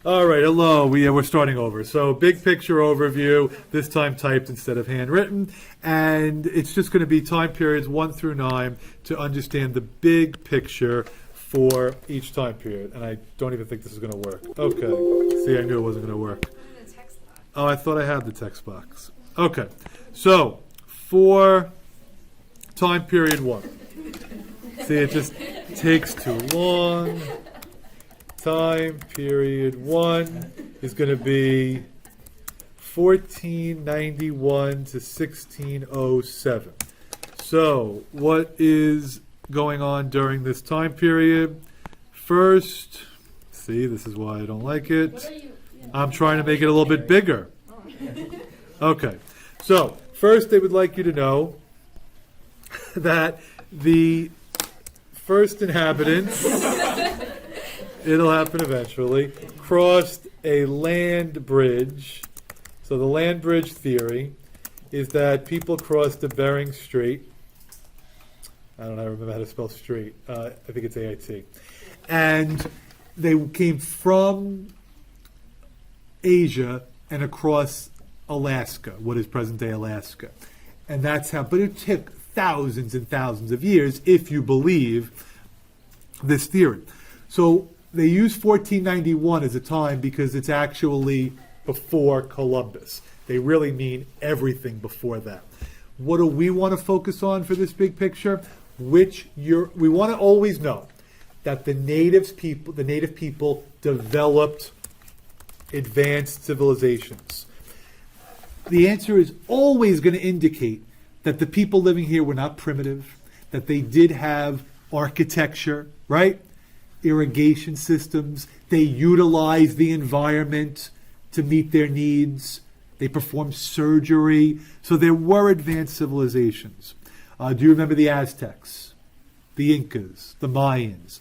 All right, hello. We're starting over. So big picture overview, this time typed instead of handwritten. And it's just going to be time periods 1 through 9 to understand the big picture for each time period. And I don't even think this is going to work. Okay. See, I knew it wasn't going to work. Oh, I thought I had the text box. Okay. So for time period 1. See, it just takes too long. Time period 1 is going to be 1491 to 1607. So, what is going on during this time period? First, see, this is why I don't like it. I'm trying to make it a little bit bigger. Okay. So, first they would like you to know that the first inhabitants it'll happen eventually, crossed a land bridge. So the land bridge theory is that people crossed the Bering Strait. I don't know, I remember how to spell strait. I think it's AIT. And they came from Asia and across Alaska, what is present-day Alaska. And that's how, but it took thousands and thousands of years if you believe this theory. So they use 1491 as a time because it's actually before Columbus. They really mean everything before that. What do we want to focus on for this big picture? We want to always know that the native people developed advanced civilizations. The answer is always going to indicate that the people living here were not primitive, that they did have architecture, right? Irrigation systems. They utilize the environment to meet their needs. They perform surgery. So there were advanced civilizations. Do you remember the Aztecs, the Incas, the Mayans?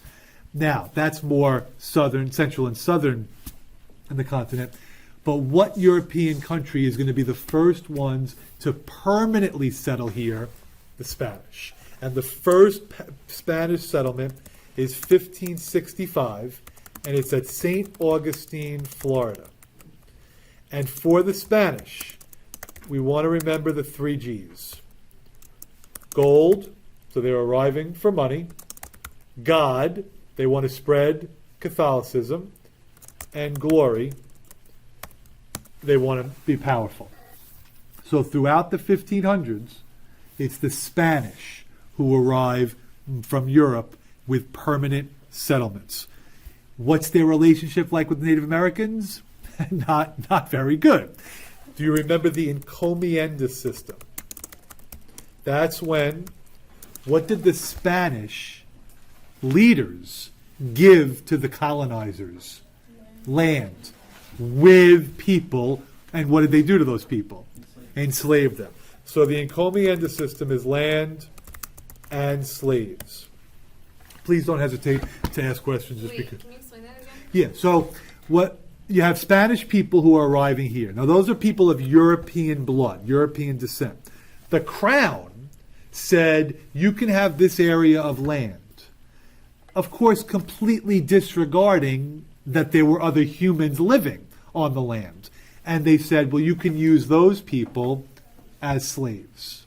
Now, that's more central and southern in the continent. But what European country is going to be the first ones to permanently settle here? The Spanish. And the first Spanish settlement is 1565, and it's at St. Augustine, Florida. And for the Spanish, we want to remember the 3 G's. Gold, so they're arriving for money. God, they want to spread Catholicism. And glory, they want to be powerful. So throughout the 1500s, it's the Spanish who arrive from Europe with permanent settlements. What's their relationship like with the Native Americans? Not very good. Do you remember the encomienda system? That's what did the Spanish leaders give to the colonizers? Land with people. And what did they do to those people? Enslave them. So the encomienda system is land and slaves. Please don't hesitate to ask questions. Just because. Can you explain that again? Yeah, so what you have Spanish people who are arriving here. Now those are people of European blood, European descent. The crown said you can have this area of land. Of course, completely disregarding that there were other humans living on the land. And they said, well, you can use those people as slaves.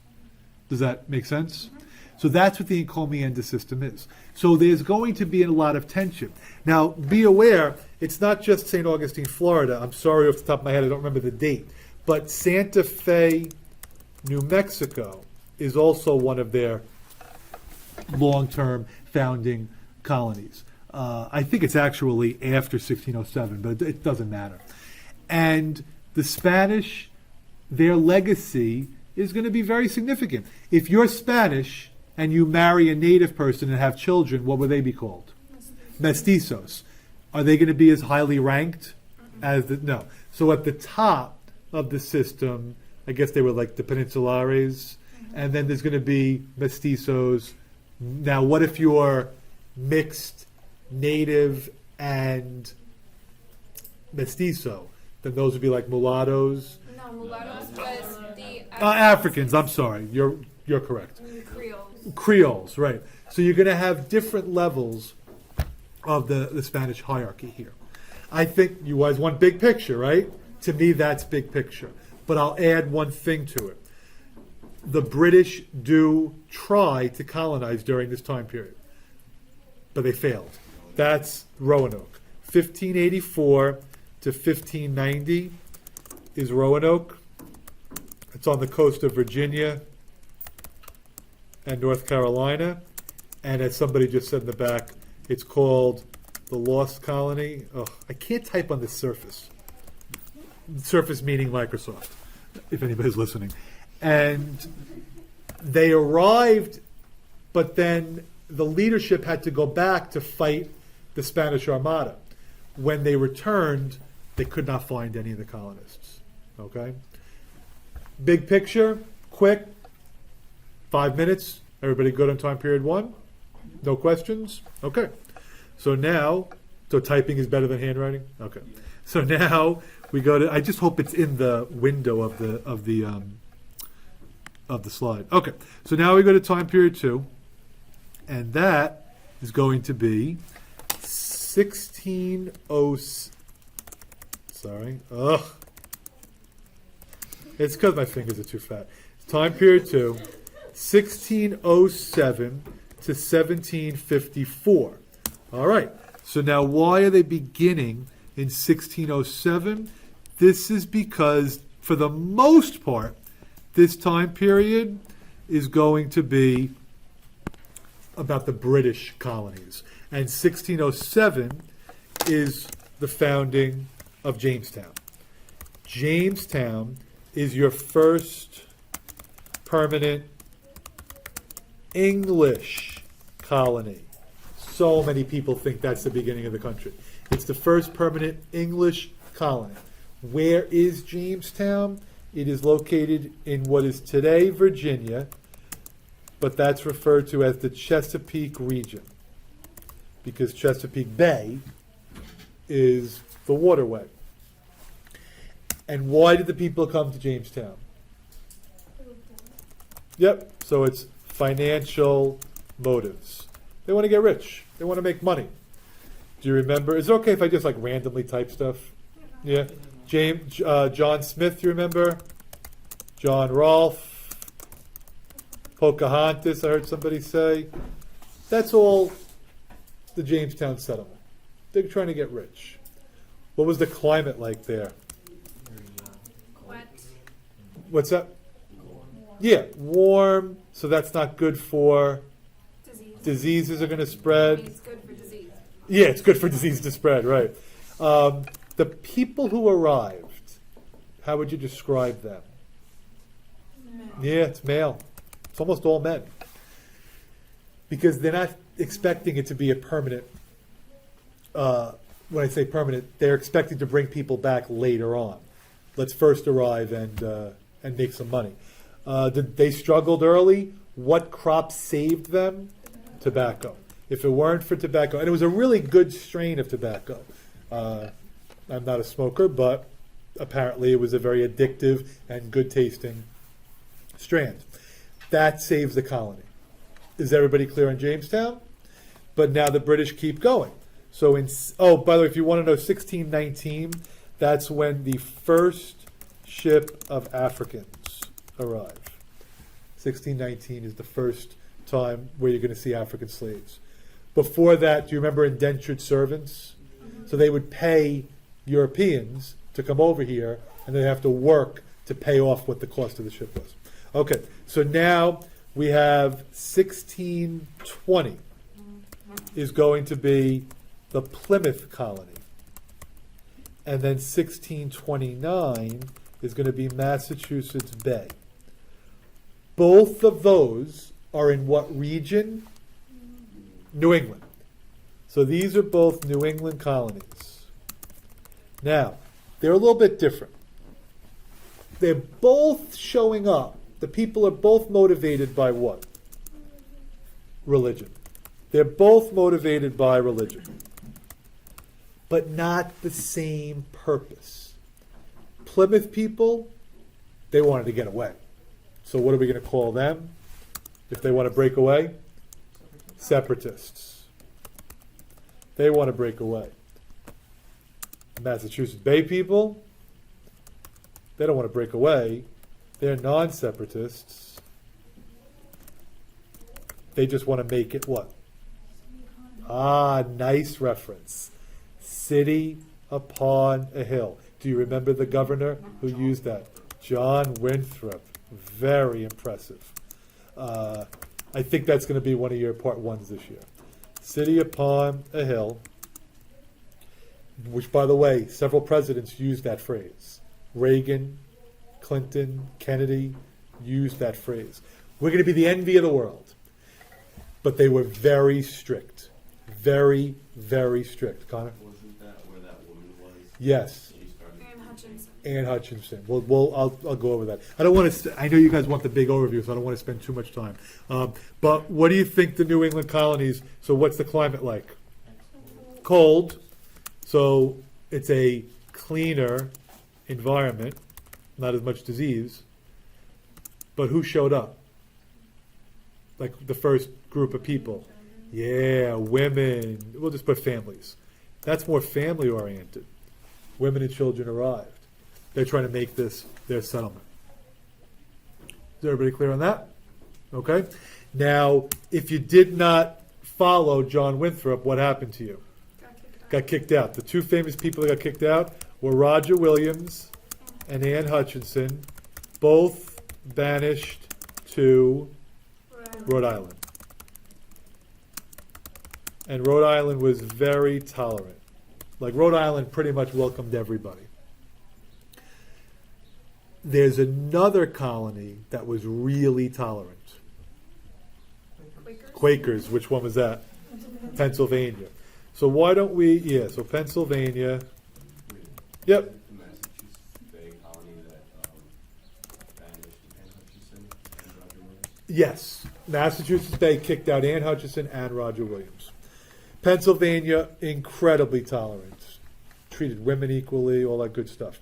Does that make sense? Mm-hmm. So that's what the encomienda system is. So there's going to be a lot of tension. Now, be aware, it's not just St. Augustine, Florida. I'm sorry off the top of my head, I don't remember the date. But Santa Fe, New Mexico is also one of their long-term founding colonies. I think it's actually after 1607, but it doesn't matter. And the Spanish, their legacy is going to be very significant. If you're Spanish and you marry a native person and have children, what would they be called? Mestizos. Are they going to be as highly ranked as the... No. So at the top of the system, I guess they were like the Peninsulares, and then there's going to be mestizos. Now, what if you're mixed native and mestizo? Then those would be like mulattoes. No, mulattoes was the Africans. I'm sorry, you're correct. Creoles, right? So you're going to have different levels of the Spanish hierarchy here. I think you guys want big picture, right? To me, that's big picture. But I'll add one thing to it. The British do try to colonize during this time period, but they failed. That's Roanoke. 1584 to 1590 is Roanoke. It's on the coast of Virginia and North Carolina. And as somebody just said in the back, it's called the Lost Colony. Oh, I can't type on the Surface. Surface meaning Microsoft, if anybody's listening. And they arrived, but then the leadership had to go back to fight the Spanish Armada. When they returned, they could not find any of the colonists. Okay? Big picture, quick, 5 minutes. Everybody good on time period 1? No questions? Okay. So now, so typing is better than handwriting? Okay. So now we go to, I just hope it's in the window of the slide. Okay. So now we go to time period 2, and that is going to be 1606. Sorry. Ugh. It's because my fingers are too fat. Time period 2, 1607 to 1754. All right. So now why are they beginning in 1607? This is because, for the most part, this time period is going to be about the British colonies. And 1607 is the founding of Jamestown. Jamestown is your first permanent English colony. So many people think that's the beginning of the country. It's the first permanent English colony. Where is Jamestown? It is located in what is today Virginia, but that's referred to as the Chesapeake region, because Chesapeake Bay is the waterway. And why did the people come to Jamestown? Yep, so it's financial motives. They want to get rich. They want to make money. Do you remember? Is it okay if I just like randomly type stuff? Yeah. John Smith, you remember? John Rolfe. Pocahontas, I heard somebody say. That's all the Jamestown settlement. They're trying to get rich. What was the climate like there? Wet. What's that? Yeah, warm, so that's not good for diseases are going to spread. It's good for disease. Yeah, it's good for disease to spread, right. The people who arrived, how would you describe them? Yeah, it's male. It's almost all men. Because they're not expecting it to be a permanent, when I say permanent, they're expecting to bring people back later on. Let's first arrive and make some money. They struggled early. What crops saved them? Tobacco. If it weren't for tobacco, and it was a really good strain of tobacco. I'm not a smoker, but apparently it was a very addictive and good tasting strand. That saves the colony. Is everybody clear on Jamestown? But now the British keep going. So by the way, if you want to know 1619, that's when the first ship of Africans arrive. 1619 is the first time where you're going to see African slaves. Before that, do you remember indentured servants? So they would pay Europeans to come over here, and they'd have to work to pay off what the cost of the ship was. Okay, so now we have 1620 is going to be the Plymouth colony. And then 1629 is going to be Massachusetts Bay. Both of those are in what region? New England. So these are both New England colonies. Now, they're a little bit different. They're both showing up. The people are both motivated by what? Religion. They're both motivated by religion, but not the same purpose. Plymouth people, they wanted to get away. So what are we going to call them if they want to break away? Separatists. They want to break away. Massachusetts Bay people, they don't want to break away. They're non-separatists. They just want to make it what? Ah, nice reference. City upon a hill. Do you remember the governor who used that? John Winthrop. Very impressive. I think that's going to be one of your part ones this year. City upon a hill, which, by the way, several presidents used that phrase. Reagan, Clinton, Kennedy used that phrase. We're going to be the envy of the world. But they were very strict. Very, very strict. Connor? Wasn't that where that woman was? Yes. She started. Anne Hutchinson. Anne Hutchinson. I'll go over that. I don't want to. I know you guys want the big overview, so I don't want to spend too much time. But what do you think the New England colonies? So what's the climate like? Cold. So it's a cleaner environment, not as much disease. But who showed up? Like the first group of people. Yeah, women. We'll just put families. That's more family oriented. Women and children arrived. They're trying to make this their settlement. Is everybody clear on that? Okay. Now, if you did not follow John Winthrop, what happened to you? Got kicked out. The two famous people that got kicked out were Roger Williams and Anne Hutchinson, both banished to Rhode Island. And Rhode Island was very tolerant. Like Rhode Island pretty much welcomed everybody. There's another colony that was really tolerant. Quakers. Which one was that? Pennsylvania. So why don't we, so Pennsylvania. Yep. The Massachusetts Bay colony that banished Anne Hutchinson and Roger Williams. Yes. Massachusetts Bay kicked out Anne Hutchinson and Roger Williams. Pennsylvania, incredibly tolerant. Treated women equally, all that good stuff.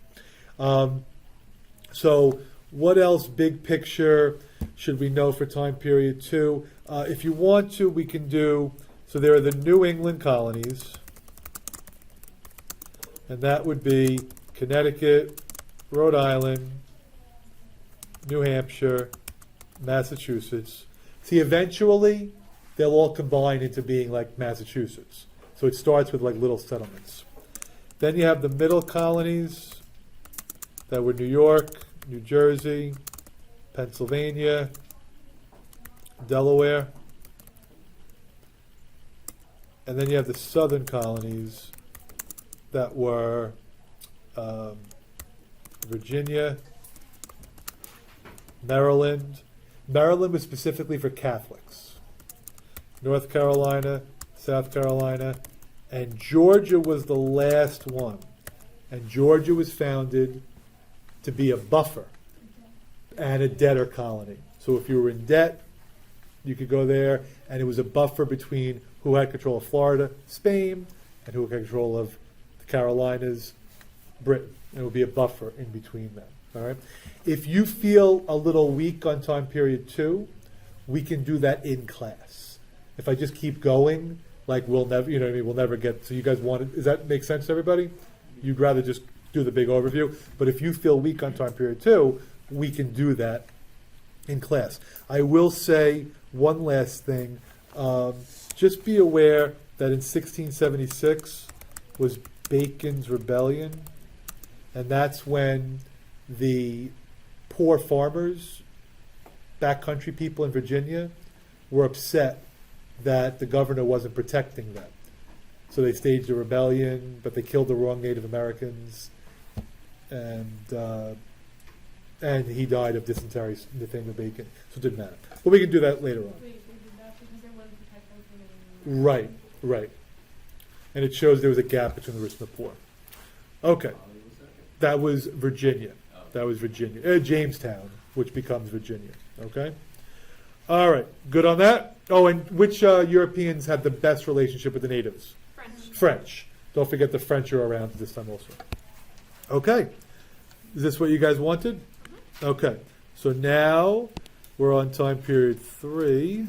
So what else, big picture, should we know for time period 2? If you want to, we can do, so there are the New England colonies, and that would be Connecticut, Rhode Island, New Hampshire, Massachusetts. See, eventually, they'll all combine into being like Massachusetts. So it starts with like little settlements. Then you have the middle colonies that were New York, New Jersey, Pennsylvania, Delaware. And then you have the southern colonies that were Virginia, Maryland. Maryland was specifically for Catholics. North Carolina, South Carolina, and Georgia was the last one. And Georgia was founded to be a buffer and a debtor colony. So if you were in debt, you could go there, and it was a buffer between who had control of Florida, Spain, and who had control of the Carolinas, Britain. It would be a buffer in between them. All right. If you feel a little weak on time period 2, we can do that in class. If I just keep going, like we'll never, you know what I mean, we'll never get, so you guys want it, does that make sense to everybody? You'd rather just do the big overview, but if you feel weak on time period 2, we can do that in class. I will say one last thing, just be aware that in 1676 was Bacon's Rebellion, and that's when the poor farmers, backcountry people in Virginia, were upset that the governor wasn't protecting them. So they staged a rebellion, but they killed the wrong Native Americans, and he died of dysentery, Nathaniel Bacon. So it didn't matter. But we can do that later on. Right, right. And it shows there was a gap between the rich and the poor. Okay. That was Virginia. That was Virginia. Jamestown, which becomes Virginia. Okay? All right. Good on that? Oh, and which Europeans had the best relationship with the natives? French. Don't forget the French are around this time also. Okay. Is this what you guys wanted? Okay. So now we're on time period 3.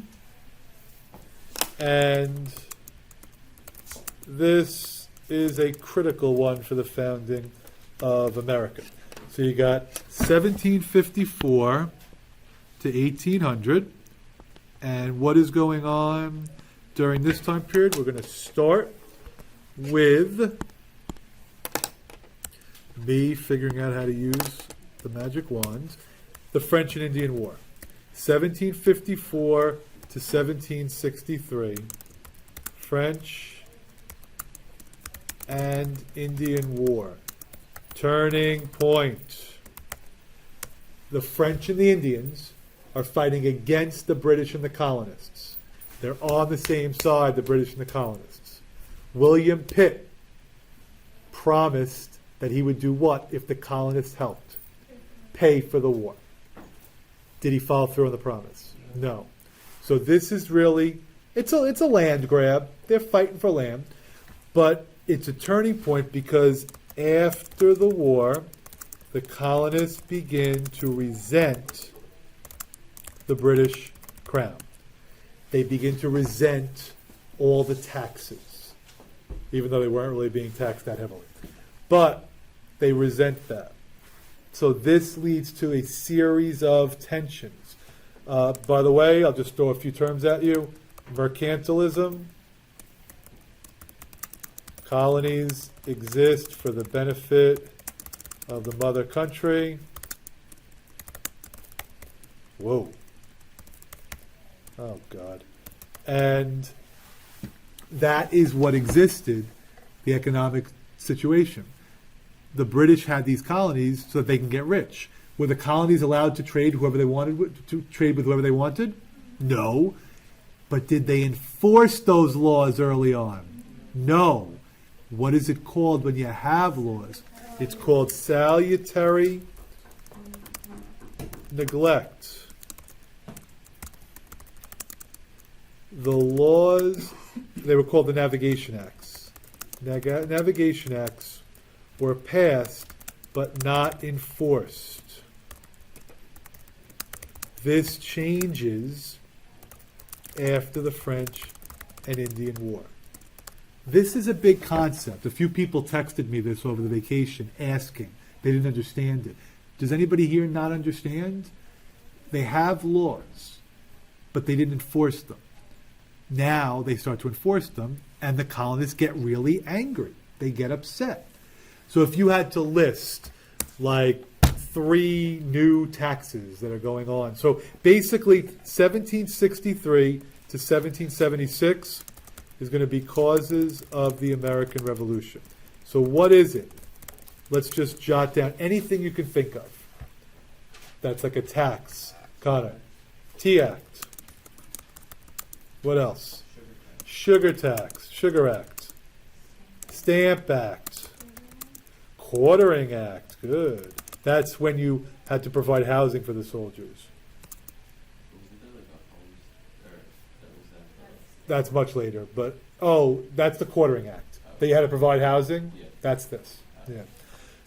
And this is a critical one for the founding of America. So you got 1754 to 1800. And what is going on during this time period? We're going to start with me figuring out how to use the magic wands. The French and Indian War. 1754 to 1763. French and Indian War. Turning point. The French and the Indians are fighting against the British and the colonists. They're on the same side, the British and the colonists. William Pitt promised that he would do what if the colonists helped? Pay for the war. Did he follow through on the promise? No. So this is really, it's a land grab. They're fighting for land. But it's a turning point because after the war, the colonists begin to resent the British crown. They begin to resent all the taxes, even though they weren't really being taxed that heavily. But they resent that. So this leads to a series of tensions. By the way, I'll just throw a few terms at you. Mercantilism. Colonies exist for the benefit of the mother country. Whoa. Oh, God. And that is what existed, the economic situation. The British had these colonies so that they can get rich. Were the colonies allowed to trade whoever they wanted to trade with whoever they wanted? No. But did they enforce those laws early on? No. What is it called when you have laws? It's called salutary neglect. The laws, they were called the Navigation Acts. Navigation Acts were passed but not enforced. This changes after the French and Indian War. This is a big concept. A few people texted me this over the vacation asking. They didn't understand it. Does anybody here not understand? They have laws, but they didn't enforce them. Now they start to enforce them, and the colonists get really angry. They get upset. So if you had to list like 3 new taxes that are going on. So basically 1763 to 1776 is going to be causes of the American Revolution. So what is it? Let's just jot down anything you can think of. That's like a tax. Connor. Tea Act. What else? Sugar tax. Sugar Act. Stamp Act. Quartering Act. Good. That's when you had to provide housing for the soldiers. That's much later, but that's the Quartering Act. That you had to provide housing? Yeah. That's this. Yeah.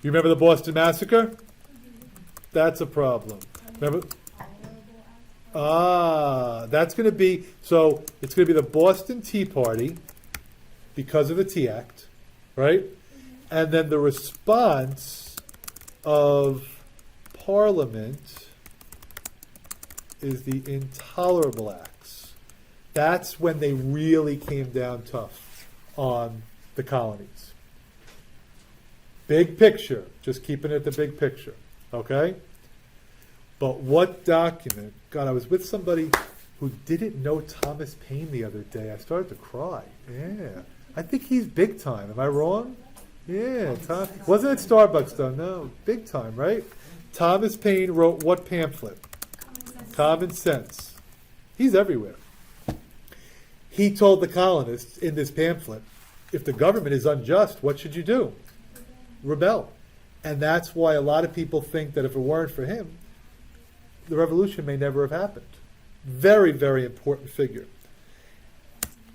You remember the Boston Massacre? That's a problem. Remember? That's going to be, so it's going to be the Boston Tea Party because of the Tea Act, right? And then the response of Parliament is the Intolerable Acts. That's when they really came down tough on the colonies. Big picture, just keeping it the big picture, okay? But what document? God, I was with somebody who didn't know Thomas Paine the other day. I started to cry. Yeah. I think he's big time. Am I wrong? Yeah. Wasn't at Starbucks, though. No. Big time, right? Thomas Paine wrote what pamphlet? Common Sense. He's everywhere. He told the colonists in this pamphlet, if the government is unjust, what should you do? Rebel. And that's why a lot of people think that if it weren't for him, the revolution may never have happened. Very, very important figure.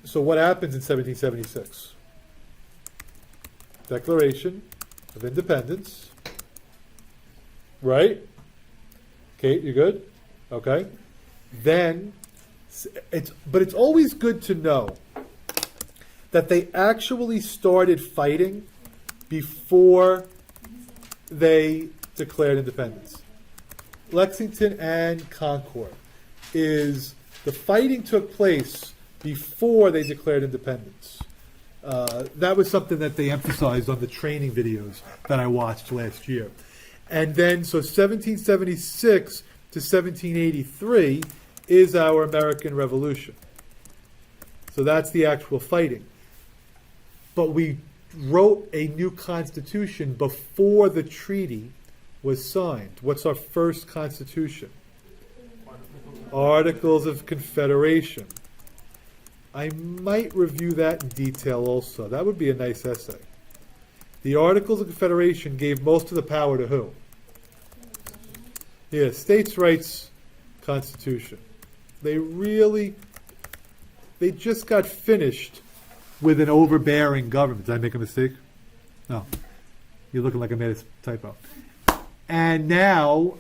So what happens in 1776? Declaration of Independence. Right? Kate, you good? Okay. Then, but it's always good to know that they actually started fighting before they declared independence. Lexington and Concord is the fighting took place before they declared independence. That was something that they emphasized on the training videos that I watched last year. And then, so 1776 to 1783 is our American Revolution. So that's the actual fighting. But we wrote a new constitution before the treaty was signed. What's our first constitution? Articles of Confederation. I might review that in detail also. That would be a nice essay. The Articles of Confederation gave most of the power to who? Yeah, states' rights constitution. They just got finished with an overbearing government. Did I make a mistake? No. You're looking like I made a typo. And now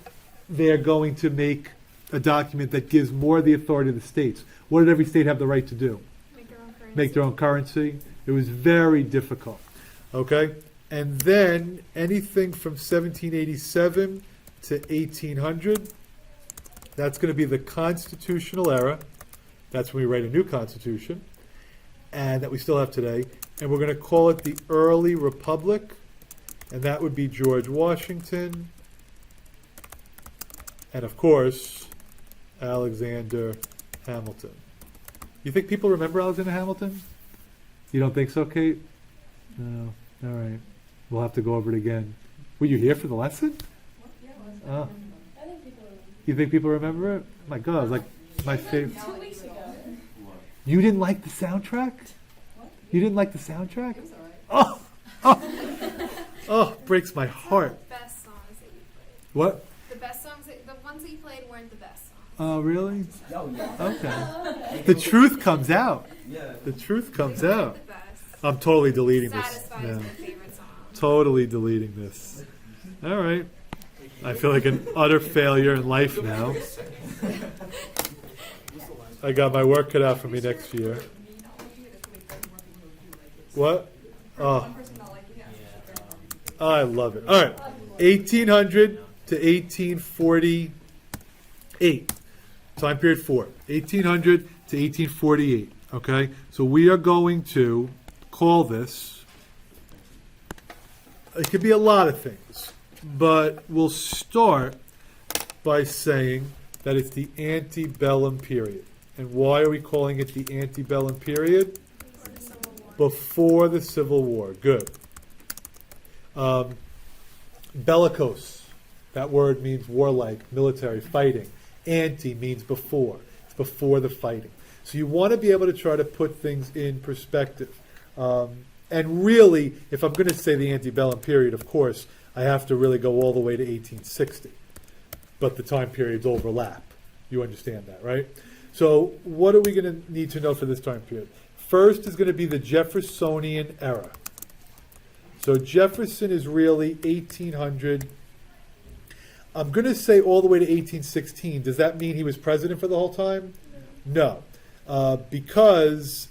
they're going to make a document that gives more of the authority to the states. What did every state have the right to do? Make their own currency. Make their own currency. It was very difficult. Okay? And then anything from 1787 to 1800, that's going to be the constitutional era. That's when we write a new constitution, and that we still have today. And we're going to call it the early republic, and that would be George Washington, and of course, Alexander Hamilton. You think people remember Alexander Hamilton? You don't think so, Kate? No. All right. We'll have to go over it again. Were you here for the lesson? Oh. I think people remember. You think people remember it? My God, it was like my favorite. 2 weeks ago. You didn't like the soundtrack? What? You didn't like the soundtrack? It was alright. Oh, breaks my heart. Best songs that you played. What? The best songs, the ones that you played weren't the best songs. Oh, really? Oh, yeah. Okay. The truth comes out. Yeah. The truth comes They weren't out. the best. I'm totally deleting this. Satisfied now. is my favorite song. Totally deleting this. All right. I feel like an utter failure in life now. I got my work cut out for me next year. What? Oh, I love it. All right. 1800 to 1848. Time period 4. 1800 to 1848. Okay? So we are going to call this, it could be a lot of things, but we'll start by saying that it's the antebellum period. And why are we calling it the antebellum period? Or the Civil War. Before the Civil War. Good. Bellicose. That word means warlike, military, fighting. Ante means before. It's before the fighting. So you want to be able to try to put things in perspective. And really, if I'm going to say the antebellum period, of course, I have to really go all the way to 1860. But the time periods overlap. You understand that, right? So what are we going to need to know for this time period? First is going to be the Jeffersonian era. So Jefferson is really 1800. I'm going to say all the way to 1816. Does that mean he was president for the whole time? No. Because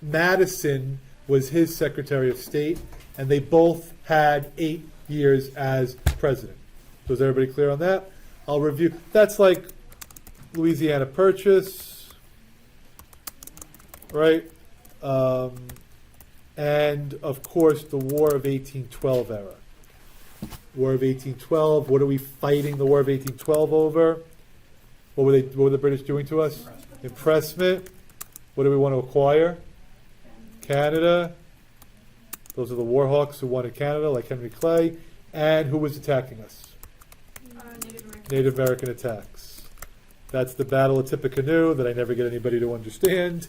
Madison was his Secretary of State, and they both had 8 years as president. So is everybody clear on that? I'll review. That's like Louisiana Purchase, right? And, of course, the War of 1812 era. War of 1812, what are we fighting the War of 1812 over? What were the British doing to us? Impressment. What do we want to acquire? Canada. Those are the war hawks who wanted Canada, like Henry Clay. And who was attacking us? Native American. Native American attacks. That's the Battle of Tippecanoe that I never get anybody to understand.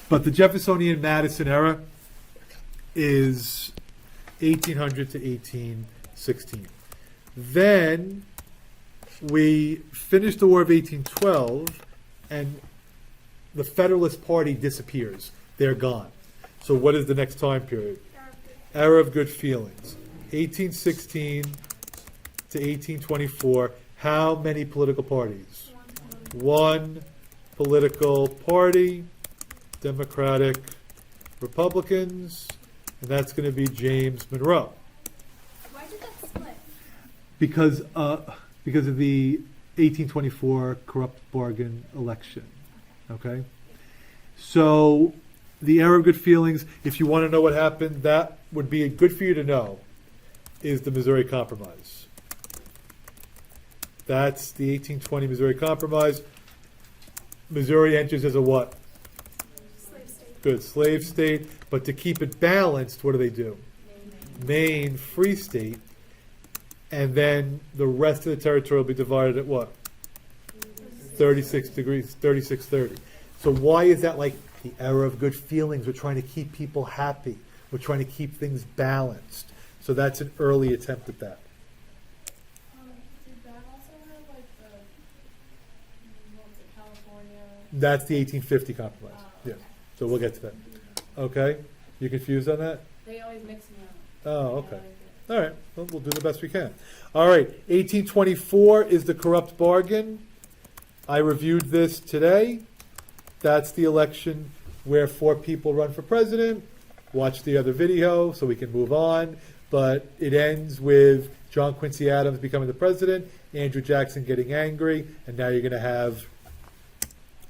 But the Jeffersonian Madison era is 1800 to 1816. Then we finished the War of 1812, and the Federalist Party disappears. They're gone. So what is the next time period? Era of good feelings. 1816 to 1824. How many political parties? One political party, Democratic Republicans, and that's going to be James Monroe. Why did that split? Because of the 1824 corrupt bargain election. Okay? So, the era of good feelings, if you want to know what happened, that would be good for you to know, is the Missouri Compromise. That's the 1820 Missouri Compromise. Missouri enters as a what? Slave state. Good, slave state. But to keep it balanced, what do? Maine, free state. And then the rest of the territory will be divided at what? 36 degrees, 36:30. So why is that like the era of good feelings? We're trying to keep people happy. We're trying to keep things balanced. So that's an early attempt at that. Did that also have like the, what's it, California? That's the 1850 compromise. Yeah. So we'll get to that. Okay? You confused on that? They always mix them up. Oh, okay. All right. Well, we'll do the best we can. All right. 1824 is the corrupt bargain. I reviewed this today. That's the election where 4 people run for president. Watch the other video so we can move on. But it ends with John Quincy Adams becoming the president, Andrew Jackson getting angry, and now you're going to have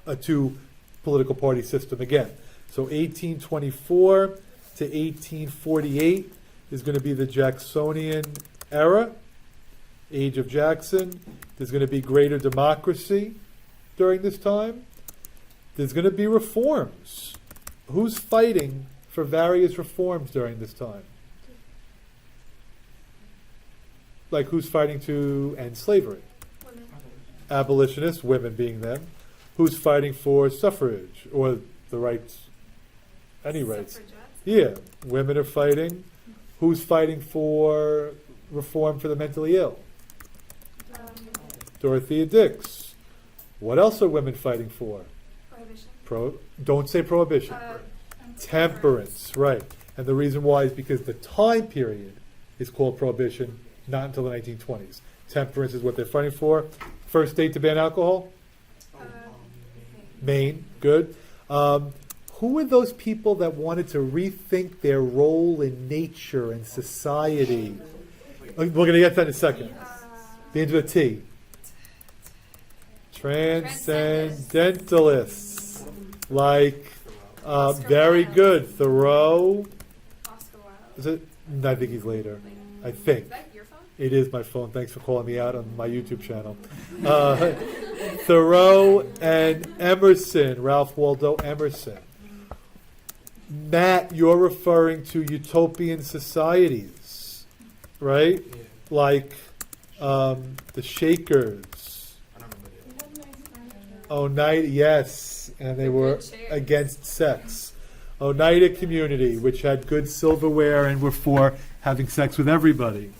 a 2 political party system again. So 1824 to 1848 is going to be the Jacksonian era, age of Jackson. There's going to be greater democracy during this time. There's going to be reforms. Who's fighting for various reforms during this time? Like who's fighting to end slavery? Women. Abolitionists, women being them. Who's fighting for suffrage or the rights? Any rights? Suffragettes. Yeah, women are fighting. Who's fighting for reform for the mentally ill? Um, Dorothea Dix. What else are women fighting for? prohibition. Don't say prohibition. Temperance, right. And the reason why is because the time period is called prohibition, not until the 1920s. Temperance is what they're fighting for. First state to ban alcohol? Maine, good. Who were those people that wanted to rethink their role in nature and society? We're going to get to that in a second. Begins with a T. Transcendentalists. Like, very good. Thoreau. Oscar Wilde. Is it? I think he's later. I think. Is that your phone? It is my phone. Thanks for calling me out on my YouTube channel. Thoreau and Emerson, Ralph Waldo Emerson. Matt, you're referring to utopian societies, right? Yeah. Like the Shakers. I don't remember the other. Oneida, yes, and they The were good chairs. against sex. Oneida community, which had good silverware and were for having sex with everybody.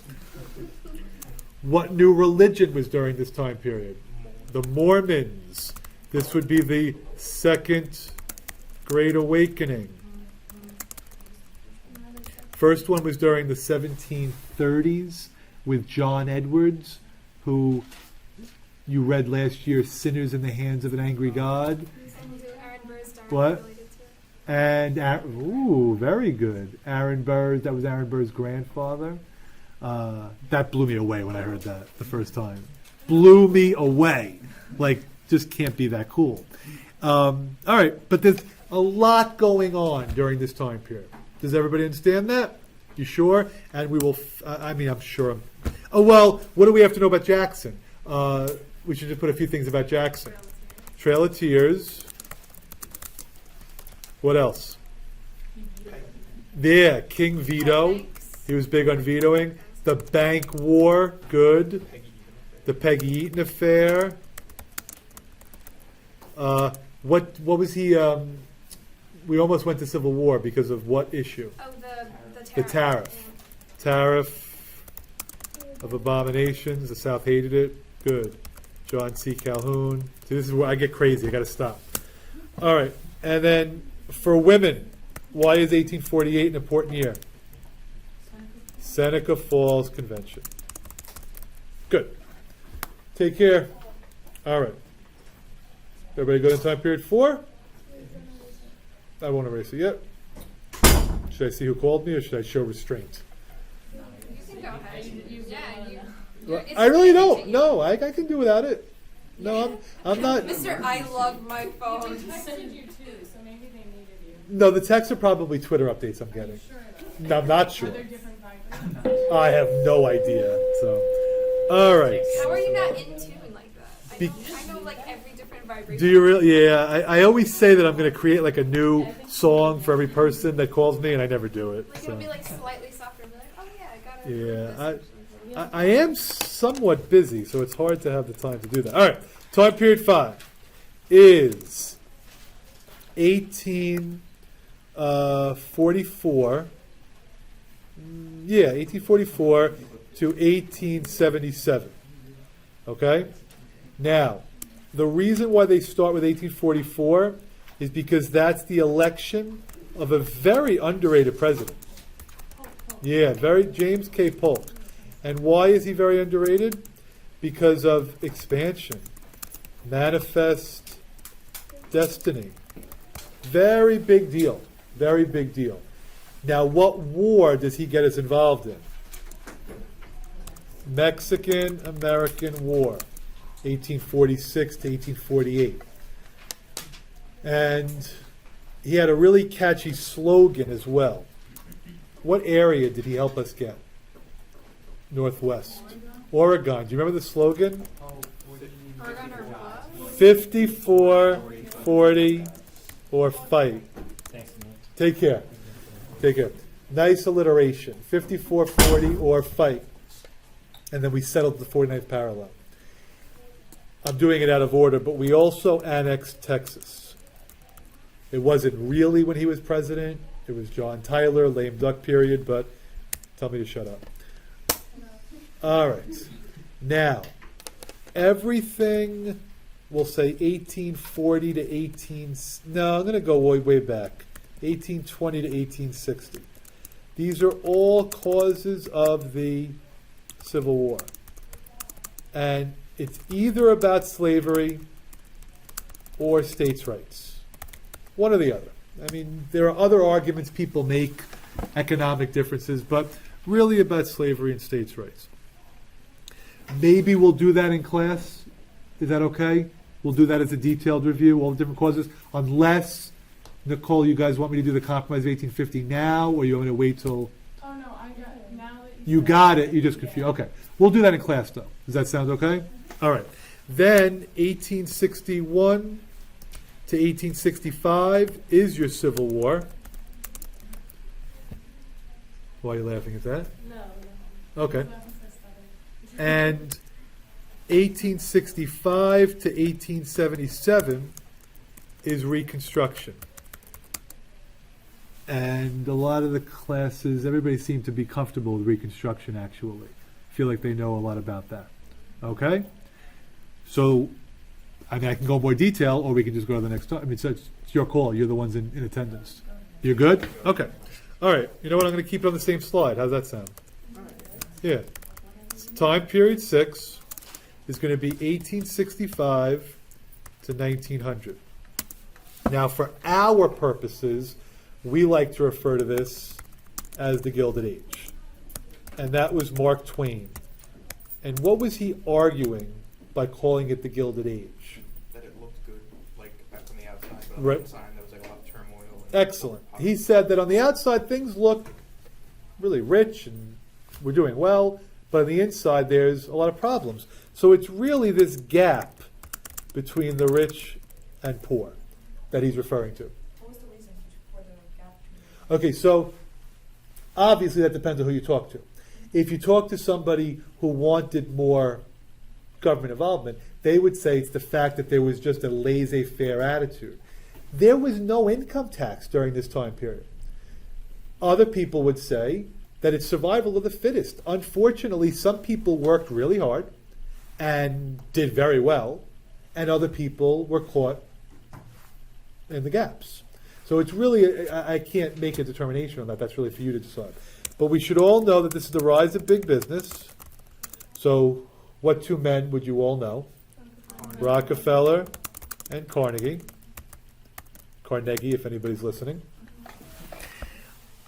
What new religion was during this time period? The Mormons. This would be the Second Great Awakening. First one was during the 1730s with John Edwards, who you read last year, Sinners in the Hands of an Angry God. And Aaron Burr's daughter What? related to it. And, very good. Aaron Burr, that was Aaron Burr's grandfather. That blew me away when I heard that the first time. Blew me away. Like, just can't be that cool. All right, but there's a lot going on during this time period. Does everybody understand that? You sure? And we will, I'm sure. Oh, well, what do we have to know about Jackson? We should just put a few things about Jackson. Trail of Tears. What else? There, King Veto. He was big on vetoing. The Bank War, good. The Peggy Eaton affair. What was he? We almost went to civil war because of what issue? Oh, the The tariff. tariff. Tariff of abominations. The South hated it. Good. John C. Calhoun. See, this is where I get crazy. I got to stop. All right. And then for women, why is 1848 an important year? Seneca Falls Convention. Good. Take care. All right. Everybody go to time period 4? I won't erase it yet. Should I see who called me, or should I show restraint? You can go ahead. Yeah, you. Well, it's I really really don't. to you. No, I can do without it. No, I'm not. Mr. I love my phone. We texted you too, so maybe they needed you. No, the texts are probably Twitter updates I'm getting. Sure enough. No, I'm not sure. Are there different vibrations? I have no idea. So, all right. How are you not in tune like that? Be- I know like every different vibration. Do you really? Yeah, I always say that I'm going to create like a new song for every person that calls me, and I never do it. Like So. it'll be like slightly softer and be like, oh yeah, I got it. Yeah, I am somewhat busy, so it's hard to have the time to do that. All right, time period 5 is 1844. Yeah, 1844 to 1877. Okay? Now, the reason why they start with 1844 is because that's the election of a very underrated president. Yeah, James K. Polk. And why is he very underrated? Because of expansion, manifest destiny. Very big deal. Very big deal. Now, what war does he get us involved in? Mexican-American War, 1846 to 1848. And he had a really catchy slogan as well. What area did he help us get? Northwest. Oregon. Do you remember the slogan? Oregon or what? 54, 40, or fight. Take care. Take care. Nice alliteration. 54, 40, or fight. And then we settled the 49th parallel. I'm doing it out of order, but we also annexed Texas. It wasn't really when he was president. It was John Tyler, lame duck period, but tell me to shut up. All right. Now, everything, we'll say 1840 to 18... No, I'm going to go way, way back. 1820 to 1860. These are all causes of the Civil War. And it's either about slavery or states' rights. One or the other. I mean, there are other arguments people make, economic differences, but really about slavery and states' rights. Maybe we'll do that in class. Is that okay? We'll do that as a detailed review, all the different causes, unless, Nicole, you guys want me to do the compromise of 1850 now, or you want me to wait till... Oh no, I got it. Now that You said got it. it, you just confused. Okay, we'll do that in class, though. Does that sound okay? All right. Then, 1861 to 1865 is your Civil War. Why are you laughing at that? No. Okay. That was aesthetic. And 1865 to 1877 is Reconstruction. And a lot of the classes, everybody seemed to be comfortable with Reconstruction, actually. Feel like they know a lot about that. Okay? So, I mean, I can go more detail, or we can just go to the next. I mean, so it's your call. You're the ones in attendance. You're good? Okay. All right. You know what? I'm going to keep it on the same slide. How's that sound? Yeah. Time period 6 is going to be 1865 to 1900. Now, for our purposes, we like to refer to this as the Gilded Age. And that was Mark Twain. And what was he arguing by calling it the Gilded Age? That it looked good, like from the outside, but on Right. the inside there was like a lot of turmoil. And Excellent. He said that on the outside things look really rich and we're doing well, but on the inside there's a lot of problems. So it's really this gap between the rich and poor that he's referring to. What was the reason for the gap? Okay, so obviously that depends on who you talk to. If you talk to somebody who wanted more government involvement, they would say it's the fact that there was just a laissez-faire attitude. There was no income tax during this time period. Other people would say that it's survival of the fittest. Unfortunately, some people worked really hard and did very well, and other people were caught in the gaps. So it's really, I can't make a determination on that. That's really for you to decide. But we should all know that this is the rise of big business. So what two men would you all know? Rockefeller and Carnegie. Carnegie, if anybody's listening.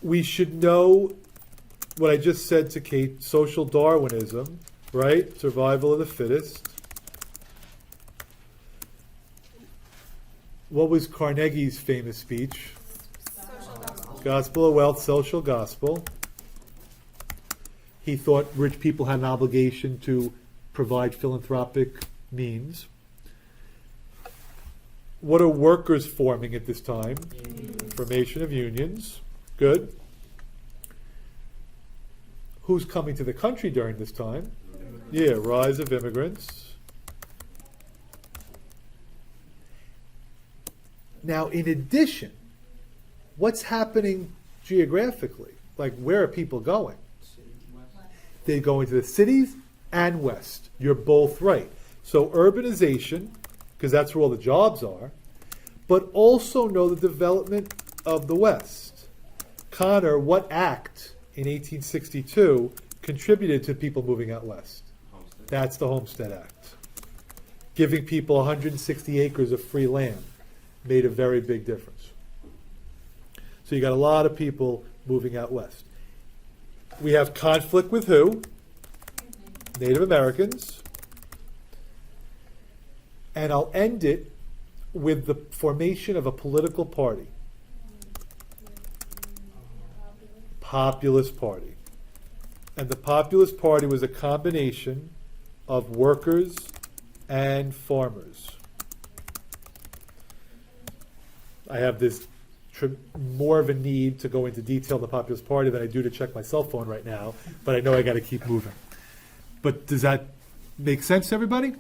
we should know what I just said to Kate, social Darwinism, right? Survival of the fittest. What was Carnegie's famous speech? Social gospel. Gospel of wealth, social gospel. He thought rich people had an obligation to provide philanthropic means. What are workers forming at this time? Formation of unions. Good. Who's coming to the country during this time? Yeah, rise of immigrants. Now, in addition, what's happening geographically? Like, where are people going? They're going to the cities and west. You're both right. So urbanization, because that's where all the jobs are, but also know the development of the West. Connor, what act in 1862 contributed to people moving out west? Homestead. That's the Homestead Act. Giving people 160 acres of free land made a very big difference. So you got a lot of people moving out west. We have conflict with who? Native Americans. And I'll end it with the formation of a political party. Populist Party. And the Populist Party was a combination of workers and farmers. I have this more of a need to go into detail in the Populist Party than I do to check my cell phone right now, but I know I got to keep moving. But does that make sense to everybody?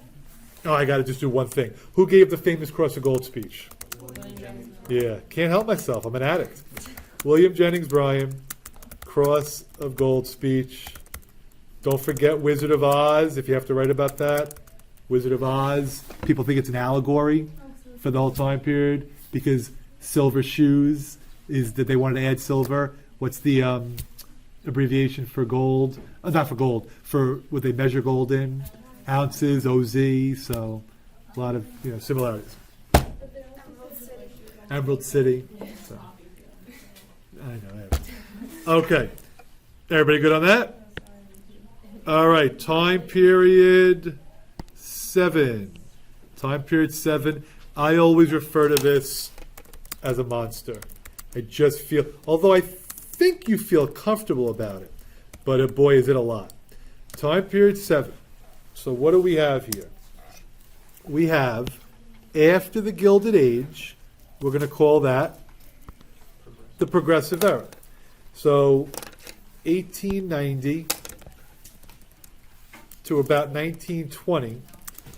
Oh, I got to just do one thing. Who gave the famous Cross of Gold speech? Yeah, can't help myself. I'm an addict. William Jennings Bryan, Cross of Gold speech. Don't forget Wizard of Oz, if you have to write about that. Wizard of Oz. People think it's an allegory for the whole time period because silver shoes is that they wanted to add silver. What's the abbreviation for gold? Not for gold, for what they measure gold in. Ounces, OZ, so a lot of similarities. Emerald City. Emerald City. So. I know. Okay. Everybody good on that? All right. Time period 7. Time period 7. I always refer to this as a monster. I just feel, although I think you feel comfortable about it, but boy, is it a lot. Time period 7. So what do we have here? We have, after the Gilded Age, we're going to call that the Progressive Era. So 1890 to about 1920.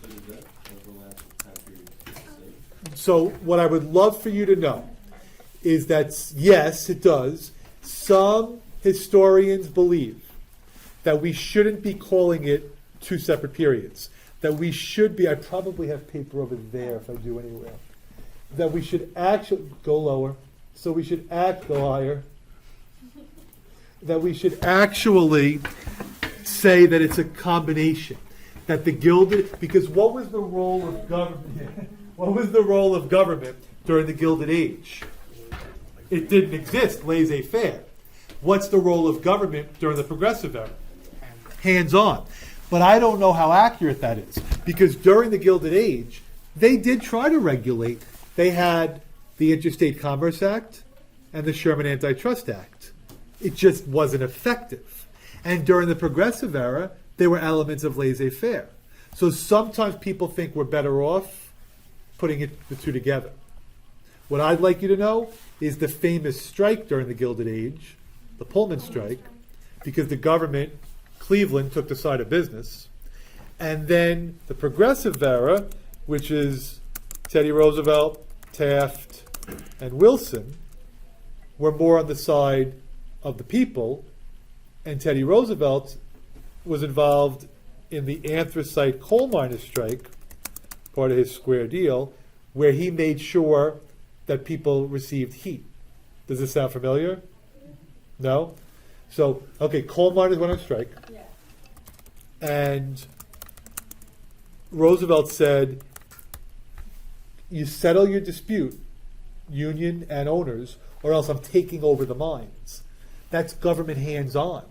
So does that overlap with time period 6? So what I would love for you to know is that, yes, it does. Some historians believe that we shouldn't be calling it 2 separate periods. That we should be, I probably have paper over there if I do anywhere. That we should actually, go lower. So we should go higher. That we should actually say that it's a combination. That the Gilded, because what was the role of government? What was the role of government during the Gilded Age? It didn't exist, laissez-faire. What's the role of government during the Progressive Era? Hands-on. But I don't know how accurate that is, because during the Gilded Age, they did try to regulate. They had the Interstate Commerce Act and the Sherman Antitrust Act. It just wasn't effective. And during the Progressive Era, there were elements of laissez-faire. So sometimes people think we're better off putting the two together. What I'd like you to know is the famous strike during the Gilded Age, the Pullman strike, because the government, Cleveland, took the side of business. And then the Progressive Era, which is Teddy Roosevelt, Taft, and Wilson, were more on the side of the people, and Teddy Roosevelt was involved in the anthracite coal miners' strike, part of his square deal, where he made sure that people received heat. Does this sound familiar? No? So, okay, coal miners went on strike, Yeah. and Roosevelt said, you settle your dispute, union and owners, or else I'm taking over the mines. That's government hands-on.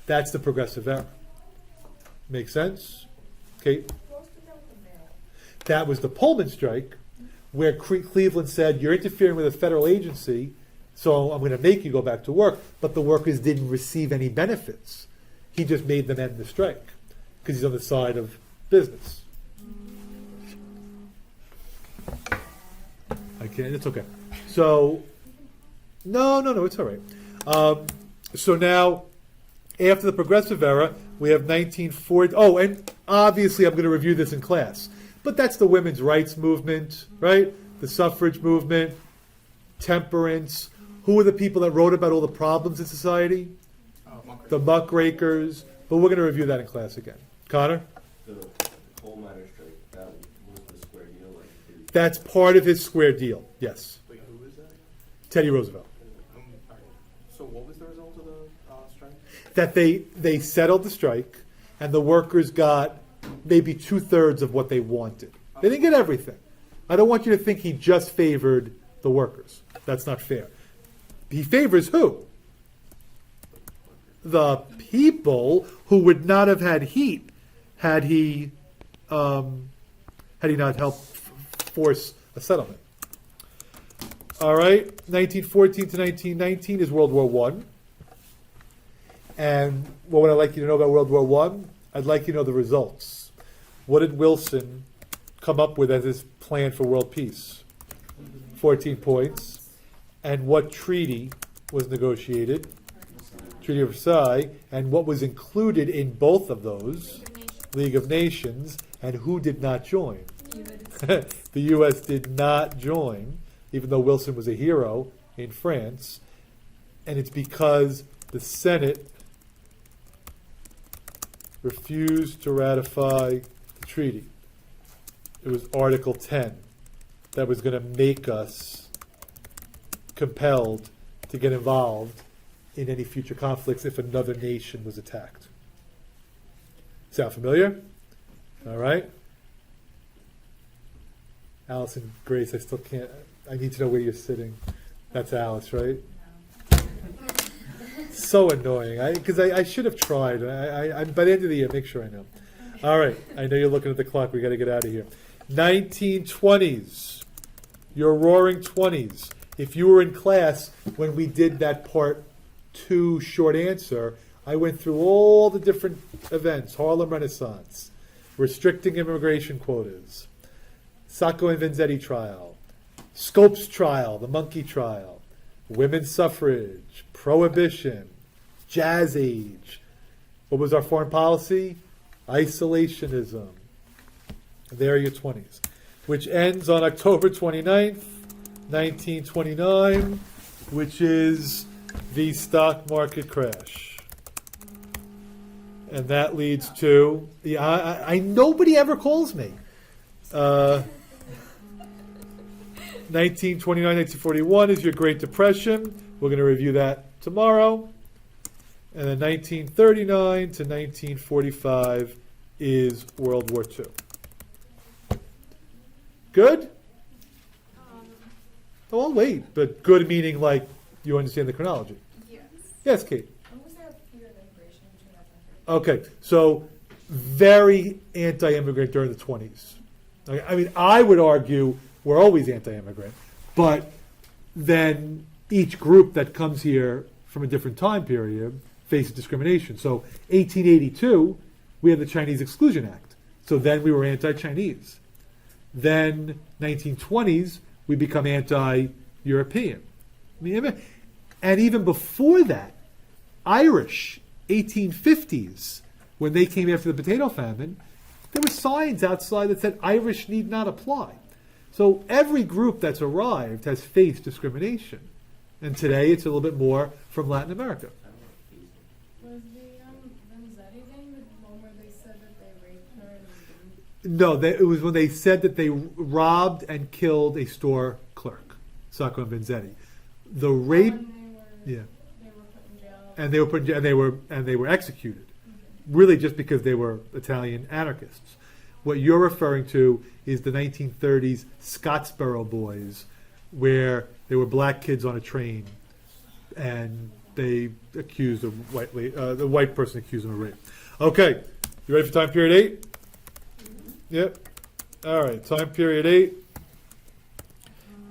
That's the progressive era. Make sense? Kate? That was the Pullman strike, where Cleveland said, you're interfering with a federal agency, so I'm going to make you go back to work. But the workers didn't receive any benefits. He just made them end the strike because he's on the side of business. I can't, it's okay. So, no, it's all right. So now, after the progressive era, we have 1940. Oh, and obviously I'm going to review this in class. But that's the women's rights movement, right? The suffrage movement, temperance. Who are the people that wrote about all the problems in society? The muckrakers. But we're going to review that in class again. Connor? The coal miner strike, that was the square deal, like his. That's part of his square deal, yes. Wait, who is that again? Teddy Roosevelt. All right. So what was the result of the strike? That they settled the strike, and the workers got maybe 2/3 of what they wanted. They didn't get everything. I don't want you to think he just favored the workers. That's not fair. He favors who? The people who would not have had heat had he not helped force a settlement. All right, 1914 to 1919 is World War I. And what would I like you to know about World War I? I'd like you to know the results. What did Wilson come up with as his plan for world peace? 14 points. And what treaty was negotiated? Treaty of Versailles. And what was included in both of those? League of Nations. And who did not join? The U.S. did not join, even though Wilson was a hero in France. And it's because the Senate refused to ratify the treaty. It was Article 10 that was going to make us compelled to get involved in any future conflicts if another nation was attacked. Sound familiar? All right. Alice and Grace, I still can't, I need to know where you're sitting. That's Alice, right? So annoying, because I should have tried. I by the end of the year, make sure I know. All right, I know you're looking at the clock. We got to get out of here. 1920s, your roaring 20s. If you were in class when we did that part 2 short answer, I went through all the different events. Harlem Renaissance, restricting immigration quotas, Sacco and Vanzetti trial, Scopes trial, the monkey trial, women's suffrage, prohibition, jazz age. What was our foreign policy? Isolationism. There are your 20s, which ends on October 29th, 1929, which is the stock market crash. And that leads to, nobody ever calls me. 1929, 1941 is your Great Depression. We're going to review that tomorrow. And then 1939 to 1945 is World War II. Good? Oh, I'll wait. But good meaning like you understand the chronology. Yes. Yes, Kate? When was there fear of immigration between that time? Okay, so very anti-immigrant during the 20s. I mean, I would argue we're always anti-immigrant, but then each group that comes here from a different time period faces discrimination. So 1882, we had the Chinese Exclusion Act. So then we were anti-Chinese. Then 1920s, we become anti-European. And even before that, Irish, 1850s, when they came after the potato famine, there were signs outside that said Irish need not apply. So every group that's arrived has faced discrimination. And today it's a little bit more from Latin America. Was the Vanzetti thing the one where they said that they raped her and they didn't? No, it was when they said that they robbed and killed a store clerk, Sacco and Vanzetti. The rape, When yeah, they were put in jail. and they were put in jail, and they were executed, really just because they were Italian anarchists. What you're referring to is the 1930s Scottsboro boys, where there were black kids on a train, and they accused the white person accused them of rape. Okay, you ready for time period 8? Yep. All right, time period 8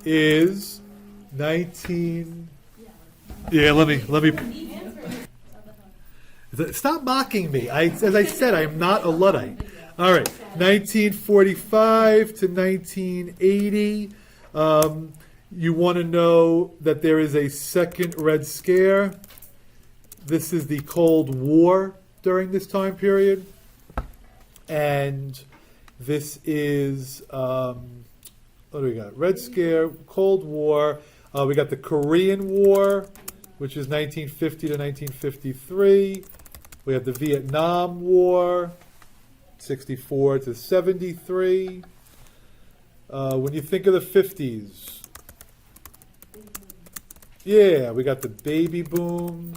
is 19. Yeah, let me. Stop mocking me. As I said, I'm not a Luddite. All right, 1945 to 1980. You want to know that there is a second Red Scare. This is the Cold War during this time period. And this is, what do we got? Red Scare, Cold War. We got the Korean War, which is 1950 to 1953. We have the Vietnam War, 64 to 73. When you think of the 50s, yeah, we got the baby boom.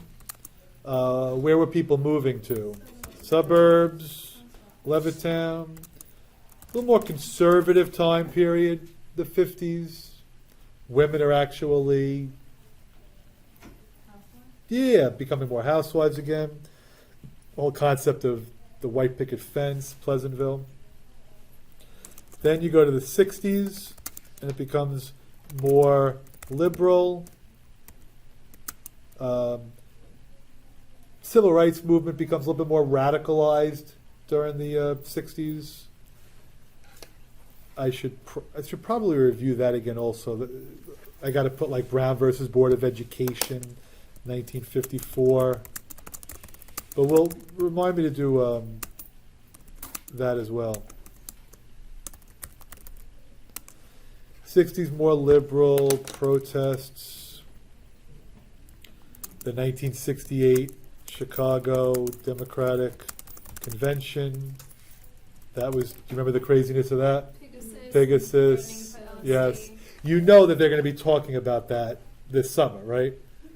Where were people moving to? Suburbs, Levittown. A little more conservative time period, the 50s. Women are actually, becoming more housewives again. The whole concept of the white picket fence, Pleasantville. Then you go to the 60s, and it becomes more liberal. Civil rights movement becomes a little bit more radicalized during the 60s. I should probably review that again also. I got to put like Brown versus Board of Education, 1954. But will remind me to do that as well. 60s more liberal protests. The 1968 Chicago Democratic Convention. That was, do you remember the craziness of that? Pegasus. Yes. You know that they're going to be talking about that this summer, right?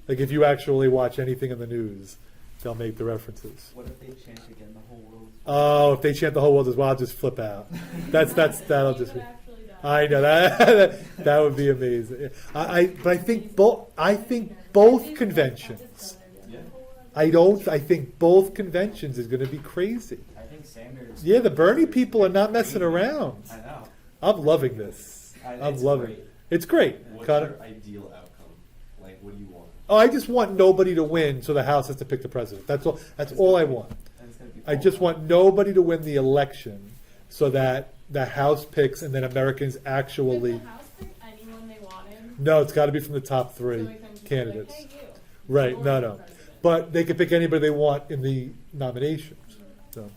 Like if you actually watch anything in the news, they'll make the references. What if they chant again the whole world? Oh, if they chant the whole world as well, I'll just flip out. That'll just be. I know that would be amazing. But I think both conventions. Yeah. I think both conventions is going to be crazy. I think Sanders. Yeah, the Bernie people are not messing around. I know. I'm loving this. I'm It's loving great. it. It's great. What's Connor? your ideal outcome? Like, what do you want? Oh, I just want nobody to win, so the House has to pick the president. That's all. That's all I want. And it's gonna be I just want nobody to win the election, so that the House picks, and then Americans actually. Did the House pick anyone they wanted? No, it's got to be from the top So three we can just be candidates. Like, hey, you. Right? Vote No, for no. the president. But they can pick anybody they want in the nominations. So,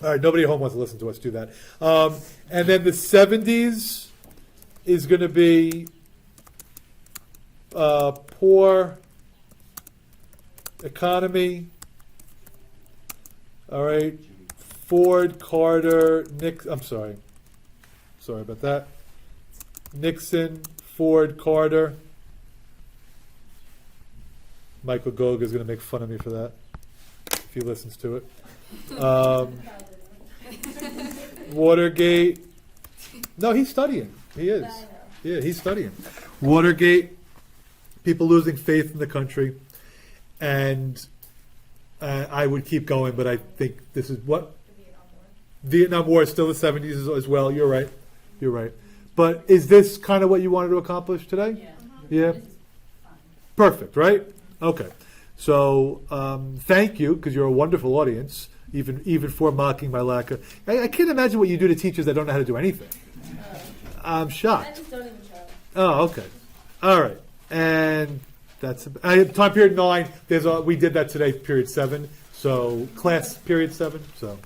all right, nobody at home wants to listen to us do that. And then the 70s is going to be poor economy. All right, Ford, Carter, I'm sorry about that. Nixon, Ford, Carter. Michael Gog is going to make fun of me for that if he listens to it. Watergate. No, he's studying. He is. Yeah, he's studying. Watergate. People losing faith in the country. And I would keep going, but I think this is what? Vietnam War is still the 70s as well. You're right. You're right. But is this kind of what you wanted to accomplish today? Yeah. Yeah? Perfect, right? Okay. So thank you, because you're a wonderful audience, even for mocking my lack of... I can't imagine what you do to teachers that don't know how to do anything. I'm I shocked. just don't even show. Oh, okay. All right. And that's... time period 9, we did that today, period 7. So class period 7. So,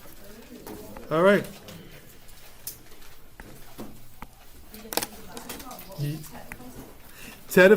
all right. Ted,